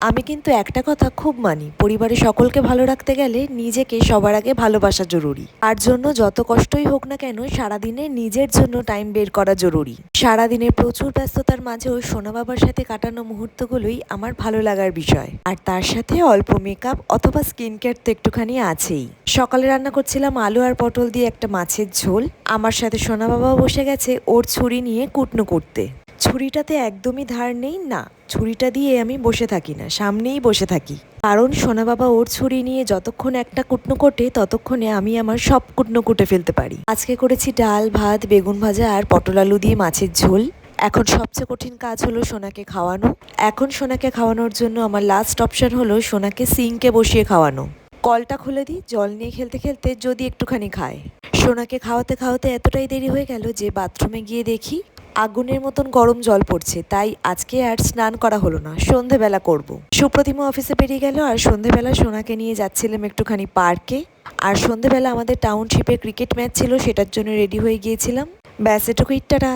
আমি কিন্তু একটা কথা খুব মানি, পরিবারের সকলকে ভালো রাখতে গেলে নিজেকে সবার আগে ভালোবাসা জরুরি। তার জন্য যত কষ্টই হোক না কেন সারাদিনে নিজের জন্য টাইম বের করা জরুরি। সারাদিনের প্রচুর ব্যস্ততার মাঝেও সোনা বাবার সাথে কাটানো মুহূর্তগুলোই আমার ভালো লাগার বিষয়। আর তার সাথে অল্প মেকআপ অথবা স্কিন কেয়ার তো একটুখানি আছেই। সকালে রান্না করছিলাম আলু আর পটল দিয়ে একটা মাছের ঝোল। আমার সাথে সোনা বাবাও বসে গেছে ওর ছুরি নিয়ে কুটনো করতে। ছুরিটাতে একদমই ধার নেই, না ছুরিটা দিয়ে আমি বসে থাকি না, সামনেই বসে থাকি। কারণ সোনা বাবা ওর ছুরি নিয়ে যতক্ষণ একটা কুটনো কোটে ততক্ষণে আমি আমার সব কুটনো কুটে ফেলতে পারি। আজকে করেছি ডাল, ভাত, বেগুন ভাজা আর পটল আলু দিয়ে মাছের ঝোল। এখন সবচেয়ে কঠিন কাজ হলো সোনাকে খাওয়ানো। এখন সোনাকে খাওয়ানোর জন্য আমার লাস্ট অপশন হলো সোনাকে সিঙ্কে বসিয়ে খাওয়ানো। কলটা খুলে দিই, জল নিয়ে খেলতে খেলতে যদি একটুখানি খায়। সোনাকে খাওয়াতে খাওয়াতে এতটাই দেরি হয়ে গেল যে বাথরুমে গিয়ে দেখি আগুনের মতন গরম জল পড়ছে। তাই আজকে আর স্নান করা হলো না, সন্ধেবেলা করব। সুপ্রতিমা অফিসে বেরিয়ে গেল আর সন্ধেবেলা সোনাকে নিয়ে যাচ্ছিলাম একটুখানি পার্কে। আর সন্ধেবেলা আমাদের টাউনশিপে ক্রিকেট ম্যাচ ছিল, সেটার জন্য রেডি হয়ে গিয়েছিলাম। ব্যাস এটুকুই, টাটা।